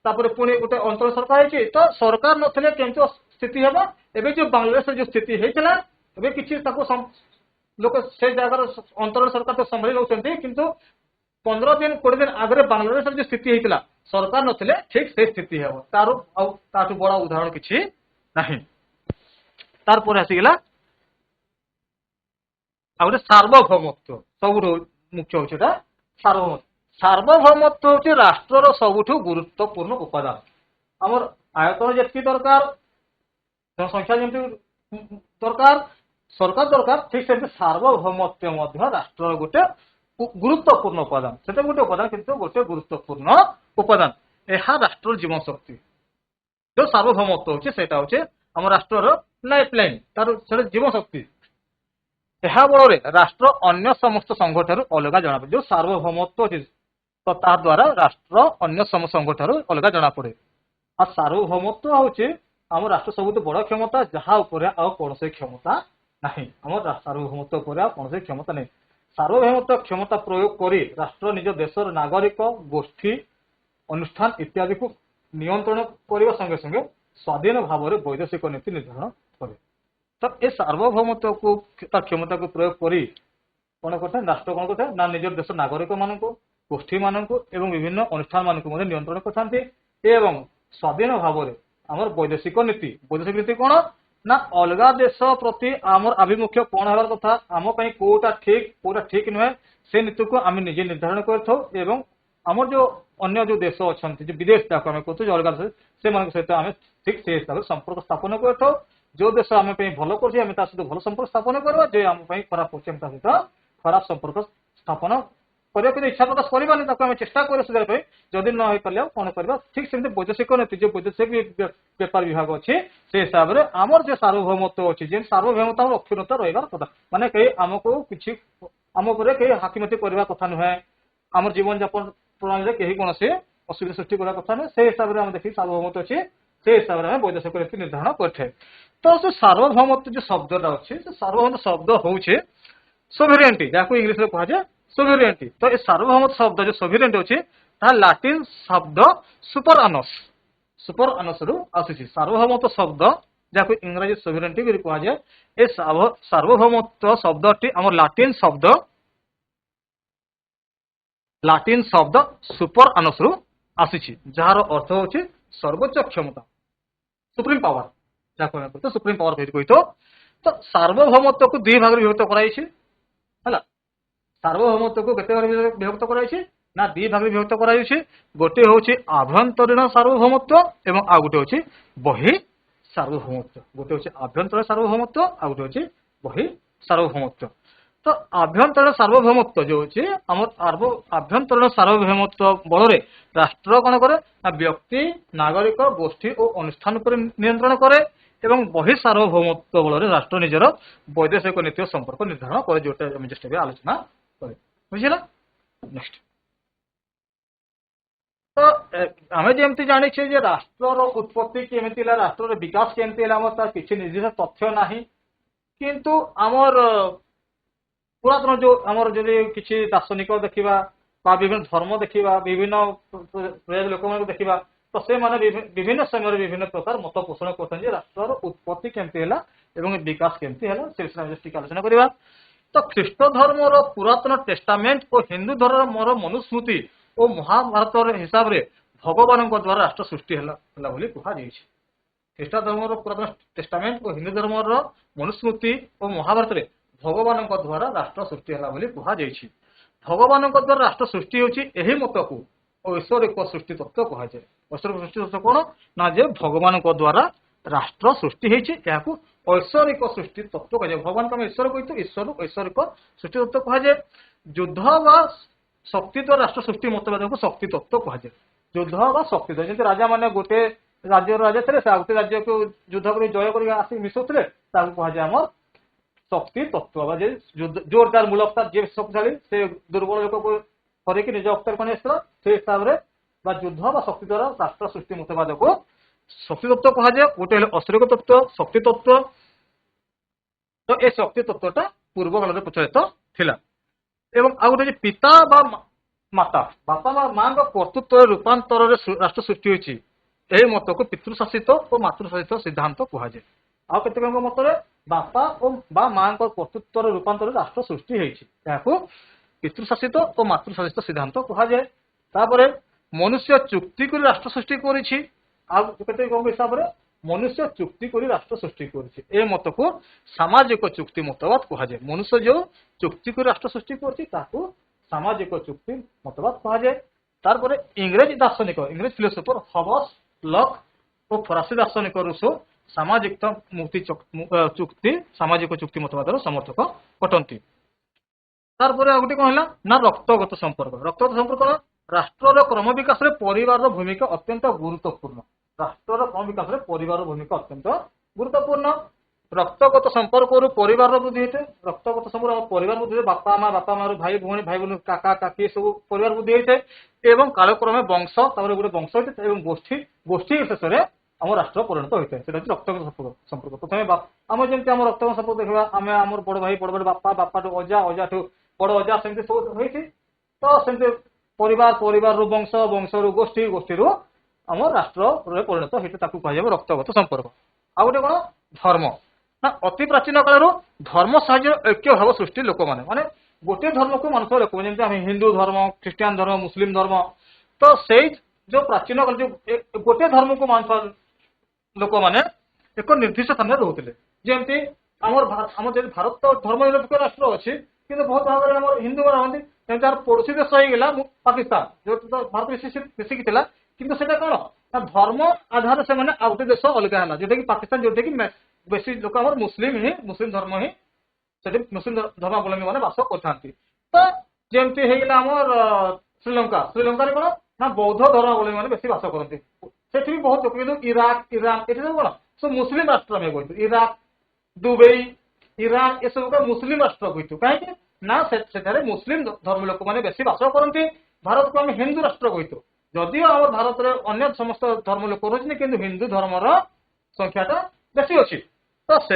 पुणी गोटे अंचल सरकार है तो सरकार नथिले केमती स्थिति हम एवं जो बांग्लादेश जो स्थिति होता किसी लोक से जगार अंचल सरकार तो संभाली रोचे किंतु 15 दिन 20 दिन आगे बांग्लादेश जो स्थिति होता सरकार नथिले ठीक से स्थिति हम तार बड़ा उदाहरण किसी ना तार आसीगला आगे सार्वभौमत्व सब मुख्य हूँ सार्वभौमत्व सार्वभौमत्व हूँ राष्ट्र सबुठ गुरुत्वपूर्ण उपादान आमर आयतन जी दरकार जनसंख्या जमी दरकार सरकार दरकार ठीक से सार्वभौमत्व राष्ट्र गोटे गुरुत्वपूर्ण उपादान से गोटे उपादान किंतु गोटे गुरुत्वपूर्ण उपादान ଏହା ରାଷ୍ଟ୍ରର ଜୀବନ ଶକ୍ତି। जो सार्वभौमत्व होचे सेटा होचे हम राष्ट्रर लाइफलाइन तार सेटा जीवन शक्ति। ଏହା ବଳରେ ରାଷ୍ଟ୍ର ଅନ୍ୟ ସମସ୍ତ ସଂଘଠାରୁ ଅଲଗା ଜଣାପଡ଼େ। जो सार्वभौमत्व ଅଛି ତ ତା ଦ୍ୱାରା ରାଷ୍ଟ୍ର ଅନ୍ୟ ସମସ୍ତ ସଂଘଠାରୁ ଅଲଗା ଜଣାପଡ଼େ। ଆଉ ସାर्वभौमत्व ହେଉଛି ଆମ ରାଷ୍ଟ୍ର ସବୁଠୁ ବଡ଼ କ୍ଷମତା ଯାହା ଉପରେ ଆଉ କୌଣସି କ୍ଷମତା ନାହିଁ। ଆମ ସାर्वभौमत्व ଉପରେ ଆଉ କୌଣସି କ୍ଷମତା ନାହିଁ। ସାर्वभौमत्व କ୍ଷମତା ପ୍ରୟୋଗ କରି ରାଷ୍ଟ୍ର ନିଜ ଦେଶର ନାଗରିକ ଗୋଷ୍ଠୀ ଅନୁଷ୍ଠାନ ଇତ୍ୟାଦିକୁ नियंत्रण करने संगे संगे स्वाधीन भाव में वैदेशिक नीति निर्धारण करे। तो ये सार्वभौमत्व को क्षमता को प्रयोग करी कौन करते राष्ट्र कौन करते ना निज देश नागरिक मान गोष्ठी मान विभिन्न अनुष्ठान मान नियंत्रण करते एवं स्वाधीन भाव में आम वैदेशिक नीति कौन ना अलग देश प्रति आमर आभिमुख्य कौन हबार कथा आम कौटा ठीक नुहे से नीति को आम निजे निर्धारण कर आमर जो अन्य जो देश अच्छा जो विदेश जाक आम कहते अलग देश से सहित आम ठीक से हिसाब से संपर्क स्थापन कर जो देश आम भल कर सहित भल संपर्क स्थापन करवा जो आम खराब कर सहित खराब संपर्क स्थापन करने इच्छा प्रकाश करवानी आम चेष्टा कर सुधार जदि न हो पारे कौन करवा ठीक से वैदेशिक नीति जो वैदेशिक व्यापार विभाग अच्छे से हिसाब से आमर जो सार्वभौमत्व अच्छी जेन सार्वभौमता और अक्षुण्णता रही कथा माने कहीं आमको किसी आम उपर कहीं हाकिमती करवा कथा नुहे आम जीवन यापन प्रणाली कहीं कौन से असुविधा सृष्टि करने कथा नुहे से हिसाब से आम देखिए सार्वभौमत्व अच्छे से हिसाब से आम वैदेशिक नीति निर्धारण करें। तो जो सार्वभौमत्व जो शब्दटा अच्छे सार्वभौमत्व शब्द हूँ सोभरेनिटी जहाँ इंग्लीश में कह जाए सोभरेनिटी। तो ये सार्वभौमत्व शब्द जो सोभरेनिटी अच्छे लाटिन शब्द सुपर आनस रु आसी सार्वभौमत्व शब्द जहाँ इंग्राजी सोभरेनिटी कह जाए ये सार्वभौमत्व शब्दटी आम लाटिन शब्द सुपर आनस रु आसी जार अर्थ होची सर्वोच्च क्षमता सुप्रीम पावर जहाँ सुप्रीम पावर कही तो सार्वभौमत्व को दुई भाग विभक्त कराई सार्वभौमत्व को केते भाग विभक्त कराई ना दुई भाग विभक्त कराई गोटे होची आभ्यंतरीण सार्वभौमत्व एवं आ गोटे होची बहि सार्वभौमत्व गोटे होची आभ्यंतरीण सार्वभौमत्व आ गोटे होची बहि सार्वभौमत्व। तो आभ्यंतरीण सार्वभौमत्व जो होची हमर आभ्यंतरीण सार्वभौमत्व बल राष्ट्र कौन करे व्यक्ति नागरिक गोष्ठी और अनुष्ठान पर नियंत्रण करे एवं बहि सार्वभौमत्व बल राष्ट्र निजर वैदेशिक नीति संपर्क निर्धारण करे जोटा जस्ट आलोचना करे बुझिला। नेक्स्ट तो आम जमी जानी राष्ट्र उत्पत्ति केमती राष्ट्र विकास केमती तार किसी निर्दिष्ट तथ्य ना किंतु आमर पुरातन जो आमर जो किसी दार्शनिक देखा विभिन्न धर्म देखा विभिन्न लोक मान देखा तो से माने विभिन्न समय विभिन्न प्रकार मत पोषण करते राष्ट्र उत्पत्ति केमती है विकास केमती है से विषय आलोचना करवा। तो ख्रीष्ट धर्मर पुरातन टेस्टामेंट और हिंदू धर्मर मनुस्मृति और महाभारत हिसाब से भगवान द्वारा राष्ट्र सृष्टि है कहुई। ख्रीष्ट धर्मर पुरातन टेस्टामेंट और हिंदू धर्मर मनुस्मृति और महाभारत में भगवान द्वारा राष्ट्र सृष्टि है कहुई। भगवान द्वारा राष्ट्र सृष्टि होची मत को ऐश्वरिक सृष्टि तत्व कहुए। ऐश्वरिक सृष्टि तत्व कौन ना जे भगवान द्वारा राष्ट्र सृष्टि होती ऐश्वरिक सृष्टि तत्व कह भगवान को ईश्वर कही तो ईश्वर ऐश्वरिक सृष्टि तत्व कहुए। युद्ध व शक्ति द्वारा राष्ट्र सृष्टि मतभेद को शक्ति तत्व कहुए। युद्ध व शक्ति जमी राजा मैंने गोटे राज्य राजा थे गोटे राज्य को युद्ध कर जय कर मिसुले कहुए आम शक्ति तत्व जोरदार मूलकता जी शक्तिशाली से दुर्बल लोक को करके निज अक्तर को से हिसाब से युद्ध व शक्ति द्वारा राष्ट्र सृष्टि मतभेद को शक्ति तत्व कहुए। गोटे ऐश्वरिक तत्व शक्ति तत्व। तो ये शक्ति तत्वटा पूर्व काल में प्रचलित थिला एवं आ गोटे पिता बा माता बापा माँ कर्तृत्व रूपांतर राष्ट्र सृष्टि होती मत को पितृशासित और मातृशासित सिद्धांत कहुए। आउ केते मत बापा और माँ कर्तृत्व रूपांतर राष्ट्र सृष्टि होती पितृशासित और मातृशासित सिद्धांत कहुए। तापर मनुष्य चुक्ति कर राष्ट्र सृष्टि करिछि हिसाब से मनुष्य चुक्ति कर राष्ट्र सृष्टि कर मत को सामाजिक चुक्ति मतवाद कहुए। मनुष्य जो चुक्ति कर राष्ट्र सृष्टि कर सामाजिक चुक्ति मतवाद कहुए। तार इंग्रेज दार्शनिक इंग्रेज फिलोसोफर हबस लक और फरासी दार्शनिक रूसो सामाजिक मुक्ति चुक्ति सामाजिक चुक्ति मतवाद समर्थक अटंती। तार गोटे कौन है ना रक्तगत संपर्क राष्ट्र क्रम विकास परिवार भूमिका अत्यंत गुरुत्वपूर्ण राष्ट्र क्रम विकास परिवार भूमिका अत्यंत गुरुत्वपूर्ण रक्तगत संपर्क परिवार वृद्धि होते रक्तगत संपर्क परिवार वृद्धि बापा माँ भाई भौणी काका काकी सब परिवार वृद्धि होते एवं कालक्रमे वंश गोटे वंश होते गोष्ठी गोष्ठी शेष में आम राष्ट्र परिणत होता है रक्तगत संपर्क प्रथम आम जमी आम रक्तगत संपर्क देखा आम आम बड़ भाई बड़ बड़ बापा बापा अजा अजा ठू बड़ अजा सेमती सब होती तो सेमती परिवार परिवार वंश वंश गोष्ठी गोष्ठी आम राष्ट्र परिणत होता कह रक्तगत संपर्क आ गए कौन धर्म ना अति प्राचीन काल धर्म साहाय्य ऐक्य भाव सृष्टि लोक मैंने माने गोटे धर्म को मानुवा लोक जमी हिंदू धर्म ख्रीस्टान धर्म मुस्लिम धर्म तो से जो प्राचीन काल जो गोटे धर्म को मानुवा लोक मैंने एक निर्दिष्ट स्थान में रोते जमी आम भारत तो धर्मनिरपेक्ष राष्ट्र अच्छी कि बहुत भाव में हिंदू रही तार पड़ोशी देश होगा पाकिस्तान जो तो भारत मिसिकी किंतु सेटा कौन ना धर्म आधार से मैंने आउटे देश अलग है जोटा कि पाकिस्तान जोटा कि बेसी लोक आम मुस्लिम धर्म ही मुस्लिम धर्मावलम्बी मैंने बास करते तो जमती होमर श्रीलंका श्रीलंका कौन ना बौद्ध धर्मावलम्बी मैंने बेसी बास करते से बहुत लोग किन्तु इराक ईरान ये कौन सब मुस्लिम राष्ट्र आम कहतु इराक दुबई ईरान ये सब का मुस्लिम राष्ट्र कहतु कहीं ना से मुस्लिम धर्म लोक मैंने बेसी बास करते भारत को आम हिंदू राष्ट्र कहतु जदिव आम भारत में अन्य समस्त धर्म लोक रही कि हिंदू धर्मर संख्याटा बेसी अच्छी तो से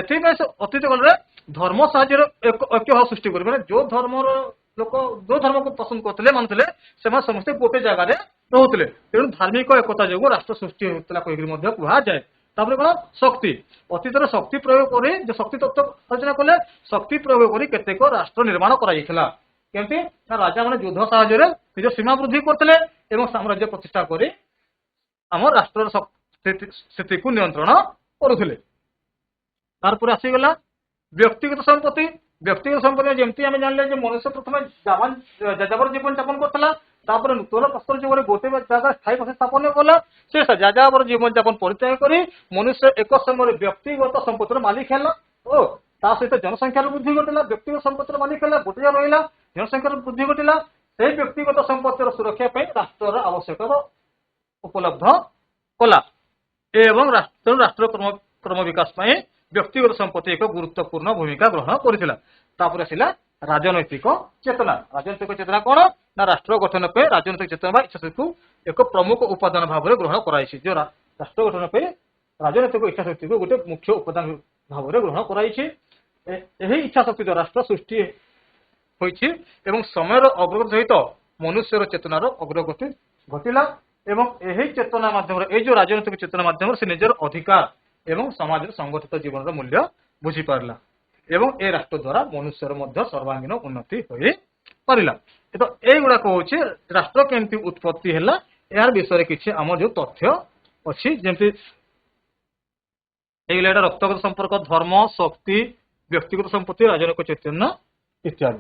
अतीत काल धर्म साहाय्य ऐक्य भाव सृष्टि कर मैंने जो धर्मर लोक जो धर्म को पसंद करते मानुले से समस्ते गोटे जगार रोते तेणु धार्मिक एकता जो राष्ट्र सृष्टि होता कह जाए तापर कौन शक्ति अतीत शक्ति प्रयोग कर जो शक्ति तत्व रचना कले शक्ति प्रयोग कर केतेक राष्ट्र निर्माण कराइला केमती ना राजा मैंने युद्ध साहाय्य निज सीमा वृद्धि करते साम्राज्य प्रतिष्ठा कर आम राष्ट्र स्थिति को नियंत्रण करुले तारपर आसीगला व्यक्तिगत संपत्ति जमती आम जानले मनुष्य प्रथम जाजाबर जीवन यापन करता नूतन प्रस्तर जुगे गोटे जगह स्थायी स्थापन कला से जाजाबर जीवन यापन परित्याग कर मनुष्य एक समय व्यक्तिगत संपत्तिर मालिक है और सहित जनसंख्यार वृद्धि घटला व्यक्तिगत संपत्तिर मालिक है गोटे जगह रहा जनसंख्यार वृद्धि घटला से व्यक्तिगत संपत्तिर सुरक्षा राष्ट्र आवश्यकता उपलब्ध कला एवं राष्ट्र क्रम विकास व्यक्तिगत संपत्ति एक गुरुत्वपूर्ण भूमिका ग्रहण कर आसला राजनैतिक चेतना कौन ना राष्ट्र गठन पे राजनैतिक चेतना इच्छा को एक प्रमुख उपादान भाव में ग्रहण कराई जो राष्ट्र गठन पे राजनैतिक इच्छा शक्ति को गोटे मुख्य उपादान भाव में ग्रहण कराई इच्छा शक्ति द्वारा राष्ट्र सृष्टि होइछि एवं समय अग्रगति सहित मनुष्यर चेतनार अग्रगति घटिला एवं यही चेतना माध्यम ये जो राजनैतिक चेतना माध्यम से निजर अधिकार एवं समाज संगठित जीवन मूल्य बुझी पारला एवं ए राष्ट्र द्वारा मनुष्यर मध्य सर्वांगीन उन्नति हो पारिला तो युवा हूँ राष्ट्र केमती उत्पत्ति है यार विषय किसी आम जो तथ्य अच्छी जमी रक्तगत संपर्क धर्म शक्ति व्यक्तिगत संपत्ति राजनैतिक चैतन्य इत्यादि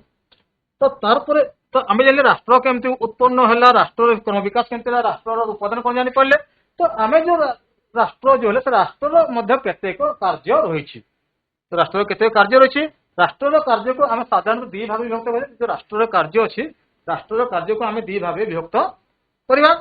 तो तारपर तो आम जान राष्ट्र केमती उत्पन्न है राष्ट्र क्रम विकास केमती राष्ट्र उपादान कौन जानी पारे तो आम जो राष्ट्र जो है राष्ट्र मध्य केतेक कार्य रही राष्ट्र केतेक कार्य रही राष्ट्र कार्य को आम साधारण दी भाग विभक्त कर जो राष्ट्र कार्य अच्छी राष्ट्र कार्य को आम दी भाग विभक्त करवा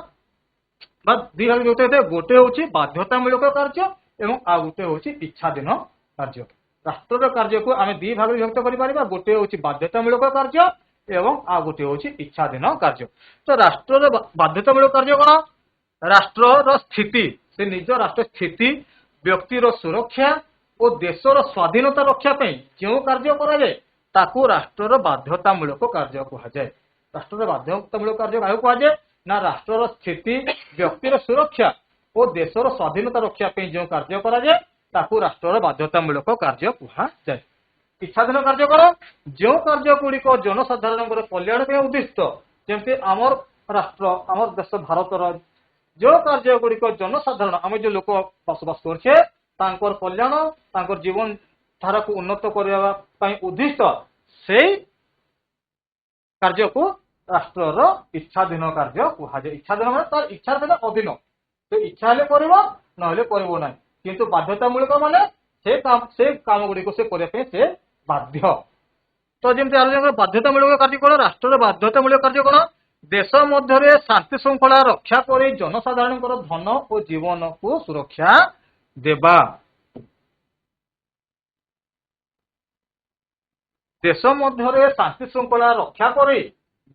दी भाग विभक्त होते गोटे हूँ बाध्यतामूलक कार्य एवं आ गोटे हूँ इच्छाधीन कार्य राष्ट्र कार्य को आम दी भाग विभक्त कर गोटे हूँ बाध्यतामूलक कार्य एवं आ गोटे हूँ इच्छाधीन कार्य तो राष्ट्र बाध्यतामूलक कार्य कौन राष्ट्र स्थिति से निज राष्ट्र स्थिति व्यक्तिर सुरक्षा और देशर स्वाधीनता रक्षा जो कार्य कराए ताकू राष्ट्र बाध्यतामूलक कार्य कहुए राष्ट्र बाध्यतामूलक कार्य क्या कहुए ना राष्ट्र स्थिति व्यक्तिर सुरक्षा और देशर स्वाधीनता रक्षा जो कार्य कराए ताकू राष्ट्र बाध्यतामूलक कार्य कहुए इच्छाधीन कार्य कौन जो कार्य गुड़िक जनसाधारण कल्याण उद्दिष्ट जमी आमर राष्ट्र आमर देश भारतर जो कार्य गुड़िक जनसाधारण आम जो लोक बसवास कर कल्याण जीवन धारा को उन्नत करने उद्दिष्ट से कार्य को राष्ट्र इच्छाधीन कार्य कहुए इच्छाधीन मान तार इच्छाधीन अधीन तो इच्छा हेले कर ना किंतु बाध्यतामूलक माने से काम गुड़िक से करने से बाध्य तो जमी बाध्यतामूलक कार्य कौन राष्ट्र बाध्यतामूलक कार्य कौन देश मध्य शांति श्रृंखला रक्षा कर जनसाधारण धन और जीवन को सुरक्षा देवा। देश मध्य शांति श्रृंखला रक्षा कर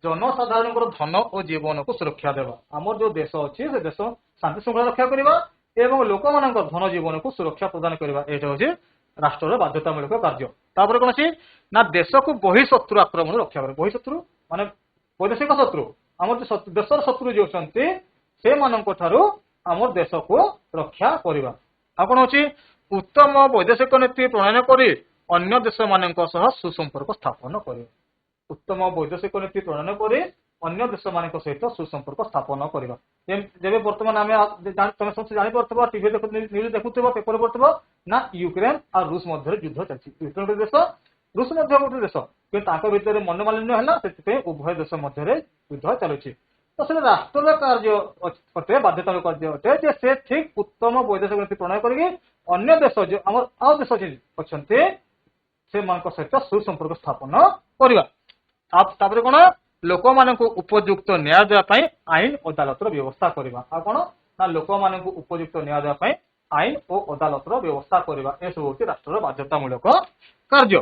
जनसाधारण धन और जीवन को सुरक्षा देवा। आमर जो देश अच्छी से देश शांति श्रृंखला रक्षा करवा एवं लोक मान धन जीवन को सुरक्षा प्रदान करवा ये हूँ राष्ट्र बाध्यतामूलक कार्य। तापर कौन सी ना देश को बहिशत्रु आक्रमण रक्षा करे। बहिशत्रु माने वैदेशिक शत्रु आम देशर शत्रु जो से आम देश को रक्षा करवा। आ कौन होची उत्तम वैदेशिक नीति प्रणयन कर अन्य देश मान सुसंपर्क स्थापन कर। उत्तम वैदेशिक नीति प्रणयन कर अन्य देश मान सहित सुसंपर्क स्थापन करवा। जब बर्तमान आम तुम समस्त जापर टीवी न्यूज देखुव पेपर पढ़ुव ना यूक्रेन और रूस मध्य युद्ध चलती। यूक्रेन देश रूस गोटे देश कि भितर मनोमालिन्य है उभय देश मध्य युद्ध चलुची। तो से राष्ट्र कार्य अटे बाध्यतामूलक कार्य अटे से ठीक उत्तम वैदेशिक नीति प्रणयन करके अन्य देश जो आम आउ देश अच्छा से सहित सुसंपर्क स्थापन करवा। कौन लोक मान उपयुक्त न्याय देवाई आईन अदालतर व्यवस्था करवा। कौन ना लोक मान उपयुक्त न्याय देवाई आईन और अदालतर व्यवस्था करवा। यह सब हूँ राष्ट्र बाध्यतामूलक कार्य।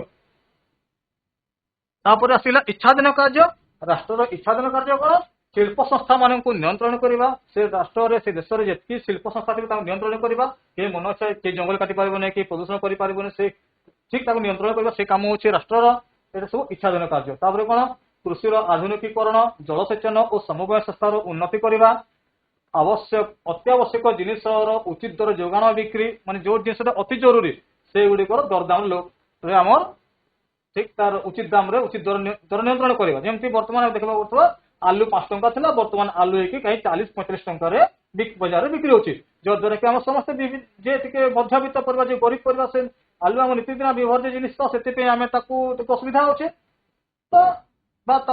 तापर आसला इच्छाधीन कार्य। राष्ट्र इच्छाधीन कार्य कौन शिल्प संस्था मान नियंत्रण करवा। से राष्ट्र से देश में जी शिल्प संस्था थी नियंत्रण करवा। किए मन इच्छा किए जंगल काटी पारे कि प्रदूषण कर से ठीक नियंत्रण करवा से काम हूँ राष्ट्र ये सब इच्छाधीन कार्य। तापर कौन कृषि आधुनिकीकरण जलसेचन और समवाय संस्थार उन्नति करवा। आवश्यक अत्यावश्यक जिनिस उचित दर जोगाण बिक्री माने जो जिनस अति जरूरी से गुड़िकर दरदाम आमर ठीक तार उचित दाम उचित दर नियंत्रण करवा। जमी बर्तमान देखा पड़ता आलू 5 टंका था बर्तमान आलू एक कहीं 40-45 टंकार बजार में बिक्री होची जद्वारा कि आम समस्त जे मध्यवित्त परिवार जो गरीब परिवार से आलू आम नीतिदिन व्यवहार्य जिनिस तो से आम असुविधा अच्छे। तो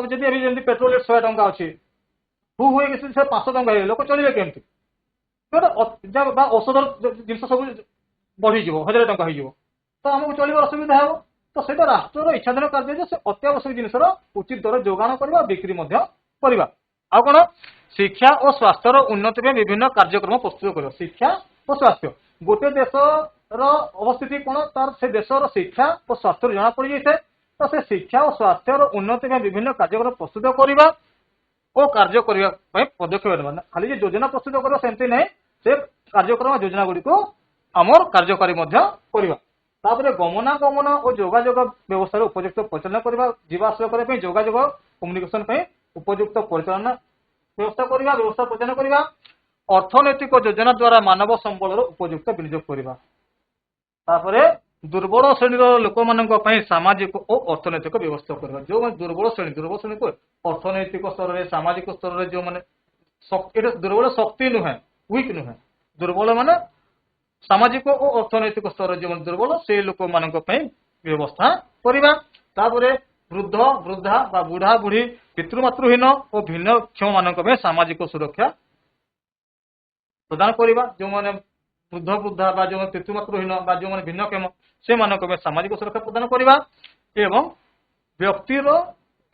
जब अभी पेट्रोल रेट 100 टंका अच्छी हु हुए 500 टंका लोक चलिए केमती औषध जिन सब बढ़ीज 1000 टंका हो तो आमको चल असुविधा हे। तो से राष्ट्र इच्छाधीन कार्य से अत्यावश्यक जिनसर उचित दर जोगाण करवा बिक्री करवा। आ कौन शिक्षा और स्वास्थ्यर उन्नति में विभिन्न कार्यक्रम प्रस्तुत कर। शिक्षा और स्वास्थ्य गोटे देशर अवस्थिति कौन तार से देशर शिक्षा और स्वास्थ्य जना पड़ जाए। तो से शिक्षा और स्वास्थ्यर उन्नति में विभिन्न कार्यक्रम प्रस्तुत करवा और कार्य करने पदक्षेप खाली योजना प्रस्तुत करवा सेमती नहीं से कार्यक्रम योजना गुड़िक आमर कार्यकारी करवा। तापर गमनागमन और जोगाजोग व्यवस्था उपयुक्त परिचालन करवा। जीवाश्रय करने जोगाजोग कम्युनिकेशन उपयुक्त परिचालन व्यवस्था करवा व्यवस्था परिचालन करवा। अर्थनैतिक योजना द्वारा मानव संबल उपयुक्त विनियोग करवा। तापर दुर्बल श्रेणी लोक मान सामाजिक और अर्थनैतिक व्यवस्था करवा। जो दुर्बल श्रेणी को अर्थनैतिक स्तर में सामाजिक स्तर में जो मैंने दुर्बल शक्ति नुहे वीक नुहे दुर्बल माने सामाजिक और अर्थनैतिक स्तर जो दुर्बल से लोक मान व्यवस्था करवा। तापर वृद्ध वृद्धा बा बुढ़ा बुढ़ी पितृमातृहीन और भिन्नक्षम मान सामाजिक सुरक्षा प्रदान करवा। जो मैंने वृद्ध वृद्धा बा जो पितृमातृहीन बा जो मैंने भिन्नक्षम से मानक सामाजिक सुरक्षा प्रदान करवा एवं व्यक्तिर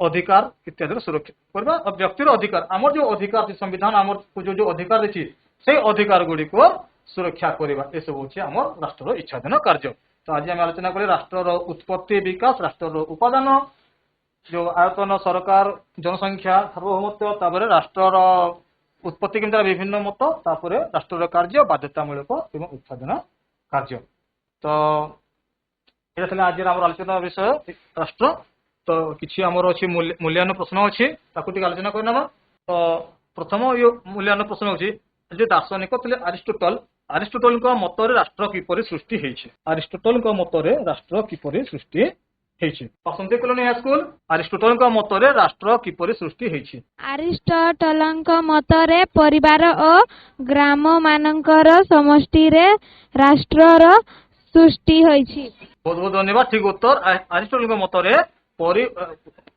अधिकार इत्यादि सुरक्षा करवा। और व्यक्तिर अधिकार आमर जो अधिकार संविधान आमर जो अधिकार देछि से अधिकार गुड़ी को सुरक्षा करवा। ये सब हूँ आम राष्ट्र इच्छाधीन कार्य। तो आज आम आलोचना करें राष्ट्र उत्पत्ति विकास राष्ट्र उपादान जो आयतन सरकार जनसंख्या सार्वभौमत्व तापर राष्ट्र उत्पत्ति केमती विभिन्न मत तापर राष्ट्र कार्य बाध्यतामूलक एवं इच्छाधीन कार्य। तो ये आज आम आलोचना विषय राष्ट्र। तो किसी आमर अच्छी मूल्यान प्रश्न अच्छी आलोचना करना। तो प्रथम ये मूल्यान प्रश्न होची जो दार्शनिक थे अरिस्टोटल मतर राष्ट्र किपरि सृष्टि होइछे। अरिस्टोटल मतर राष्ट्र किपरि सृष्टि होइछे। बसंती कॉलोनी हाई स्कूल अरिस्टोटल मतर राष्ट्र किपरि सृष्टि होइछे। अरिस्टोटल मतरे परिवार और ग्राम मानकर समष्टि रे राष्ट्रर सृष्टि होइछे। बहुत बहुत धन्यवाद। ठीक उत्तर अरिस्टोटल मतरे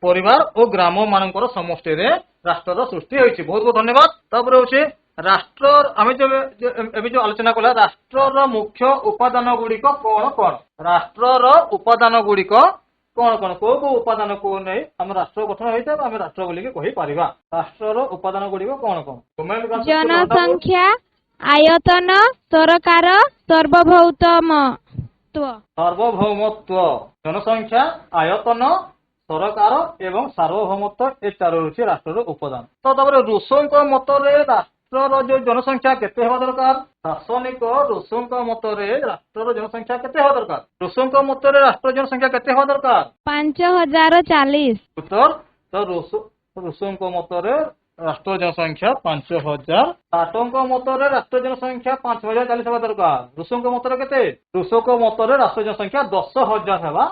परिवार और ग्राम मानकर समष्टि रे राष्ट्रर सृष्टि होइछे। बहुत बहुत धन्यवाद। तापर होचे राष्ट्र आम जो आलोचना कला राष्ट्रर मुख्य उपादान गुड़िक कौन कौन राष्ट्रर उपादान गुड़िक कौन को उपादान को नहीं आम राष्ट्र गठन होता है आम राष्ट्र बोलिकी कही पारिबा राष्ट्र उपादान गुड़िक कौन कौन जनसंख्या आयतन सरकार सार्वभौमत्व सार्वभौमत्व जनसंख्या आयतन सरकार एवं सार्वभौमत्व ए चार रही राष्ट्र उपादान तो रूसों मतरे राष्ट्र जो जनसंख्या केते हेबा दरकार दार्शनिक रूसों मतरे राष्ट्र जनसंख्या केते हेबा दरकार रूसों मतरे राष्ट्र जनसंख्या केते हेबा दरकार 5040 उत्तर तो रूसों मतरे राष्ट्र जनसंख्या 5000 टाटों मतरे राष्ट्र जनसंख्या 5040 हेबा दरकार रूसों मतरे केते रूसों मतरे राष्ट्र जनसंख्या 10000 हेबा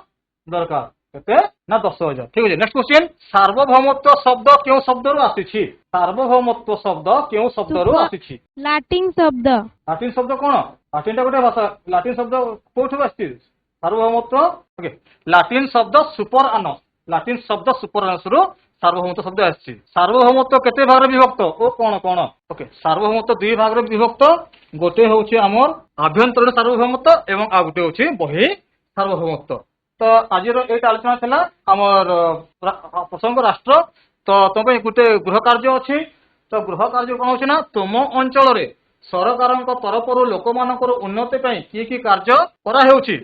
दरकार केते ना 10000 ठीक है नेक्स्ट क्वेश्चन सार्वभौमत्व शब्द क्यों शब्द रु आसीछि सार्वभौमत्व शब्द क्यों शब्द रु आसीछि लाटिन शब्द कोन लाटिन टा गोटे भाषा लाटिन शब्द कोठु आसी सार्वभौमत्व ओके लाटिन शब्द सुपर आनस लाटिन शब्द सुपर आनस रु सार्वभौमत्व शब्द आसी सार्वभौमत्व केते भाग रे विभक्त ओ कोन कोन ओके सार्वभौमत्व दुई भाग रे विभक्त गोटे होछि हमर आभ्यंतरीण सार्वभौमत्व एवं आ गोटे होछि बहि सार्वभौमत्व तो आज आलोचना था आमर प्रसंग राष्ट्र तो तुम गोटे गृह कार्य अच्छी तो गृह कार्य कौन हो तुम अंचल सरकार तरफ लोक मान उन्नति कि कार्य कराऊँगी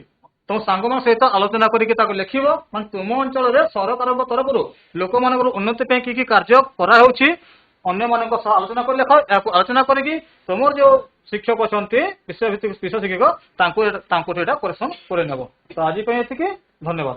तुम सांग मान सहित आलोचना करके लिख मान तुम अंचल सरकार तरफ लोक मान उन्नति कि कार्य कराऊँगी अन्य मान आलोचना कर लिख आलोचना करी तुम जो शिक्षक अच्छा विषय भित्तिक विषय शिक्षक करेक्शन कर तो आज धन्यवाद।